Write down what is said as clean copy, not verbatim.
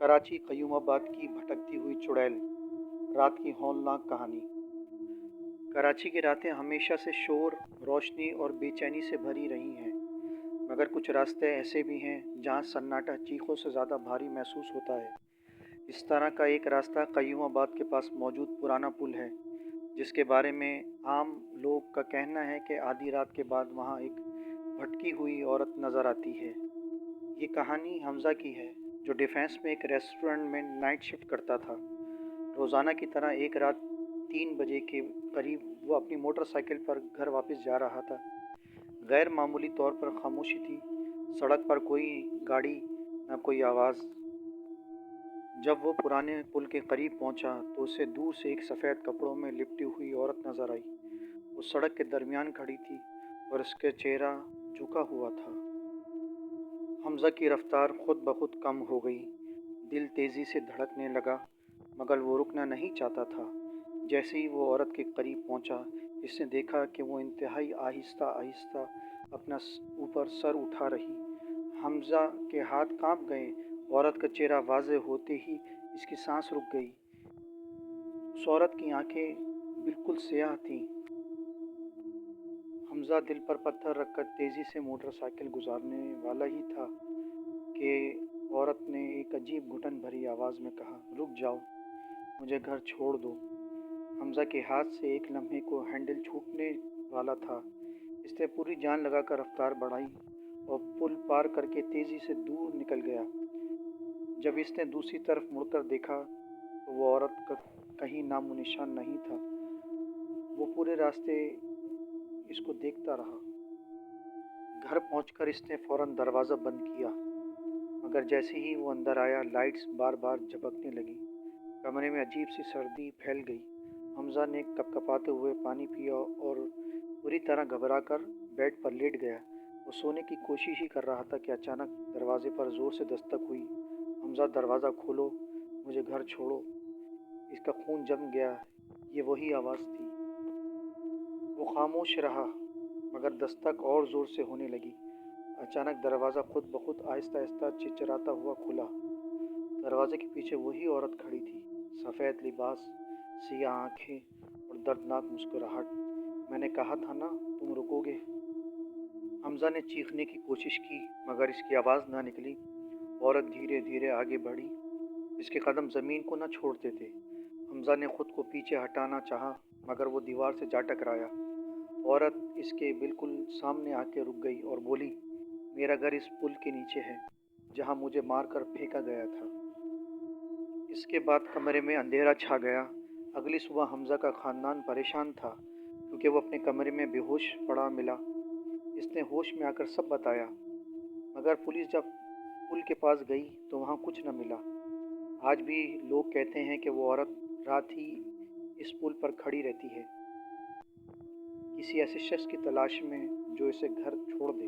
कराची क़य्यूमाबाद की भटकती हुई चुड़ैल। रात की हौलनाक कहानी। कराची की रातें हमेशा से शोर, रोशनी और बेचैनी से भरी रही हैं, मगर कुछ रास्ते ऐसे भी हैं जहां सन्नाटा चीखों से ज़्यादा भारी महसूस होता है। इस तरह का एक रास्ता क़य्यूमाबाद के पास मौजूद पुराना पुल है, जिसके बारे में आम लोग का कहना है कि आधी रात के बाद वहां एक भटकी हुई औरत नज़र आती है। ये कहानी हमज़ा की है, जो डिफेंस में एक रेस्टोरेंट में नाइट शिफ्ट करता था। रोज़ाना की तरह एक रात 3 बजे के करीब वो अपनी मोटरसाइकिल पर घर वापस जा रहा था। गैर मामूली तौर पर खामोशी थी। सड़क पर कोई गाड़ी, न कोई आवाज़। जब वो पुराने पुल के करीब पहुंचा तो उसे दूर से एक सफ़ेद कपड़ों में लिपटी हुई औरत नज़र आई। वो सड़क के दरमियान खड़ी थी और उसका चेहरा झुका हुआ था। हमज़ा की रफ्तार खुद ब खुद कम हो गई। दिल तेज़ी से धड़कने लगा, मगर वो रुकना नहीं चाहता था। जैसे ही वो औरत के करीब पहुंचा, इसने देखा कि वो इंतहाई आहिस्ता आहिस्ता अपना ऊपर सर उठा रही। हमज़ा के हाथ कांप गए। औरत का चेहरा वाज़ेह होते ही इसकी सांस रुक गई। उस औरत की आंखें बिल्कुल स्याह थीं। हमज़ा दिल पर पत्थर रखकर तेज़ी से मोटरसाइकिल गुजारने वाला ही था कि औरत ने एक अजीब घुटन भरी आवाज़ में कहा, रुक जाओ, मुझे घर छोड़ दो। हमज़ा के हाथ से एक लम्हे को हैंडल छूटने वाला था। इसने पूरी जान लगाकर रफ्तार बढ़ाई और पुल पार करके तेज़ी से दूर निकल गया। जब इसने दूसरी तरफ मुड़कर देखा तो वो औरत का कहीं नामो निशान नहीं था। वो पूरे रास्ते इसको देखता रहा। घर पहुंचकर इसने फ़ौरन दरवाज़ा बंद किया, मगर जैसे ही वो अंदर आया, लाइट्स बार बार झपकने लगी। कमरे में अजीब सी सर्दी फैल गई। हमज़ा ने कपकपाते हुए पानी पिया और पूरी तरह घबराकर बेड पर लेट गया। वो सोने की कोशिश ही कर रहा था कि अचानक दरवाजे पर ज़ोर से दस्तक हुई। हमज़ा, दरवाज़ा खोलो, मुझे घर छोड़ो। इसका खून जम गया। ये वही आवाज़ थी। वो खामोश रहा, मगर दस्तक और ज़ोर से होने लगी। अचानक दरवाज़ा खुद ब खुद आहिस्ता आहिस्ता चिरचिराता हुआ खुला। दरवाजे के पीछे वही औरत खड़ी थी। सफ़ेद लिबास, सियाह आंखें और दर्दनाक मुस्कुराहट। मैंने कहा था ना, तुम रुकोगे। हमज़ा ने चीखने की कोशिश की, मगर इसकी आवाज़ ना निकली। औरत धीरे धीरे आगे बढ़ी। इसके कदम ज़मीन को न छोड़ते थे। हमज़ा ने खुद को पीछे हटाना चाहा, मगर वो दीवार से जा टकराया। औरत इसके बिल्कुल सामने आके रुक गई और बोली, मेरा घर इस पुल के नीचे है, जहाँ मुझे मारकर फेंका गया था। इसके बाद कमरे में अंधेरा छा गया। अगली सुबह हमज़ा का ख़ानदान परेशान था, क्योंकि वो अपने कमरे में बेहोश पड़ा मिला। इसने होश में आकर सब बताया, मगर पुलिस जब पुल के पास गई तो वहाँ कुछ न मिला। आज भी लोग कहते हैं कि वो औरत रात ही इस पुल पर खड़ी रहती है, किसी ऐसे शख्स की तलाश में जो इसे घर छोड़ दे।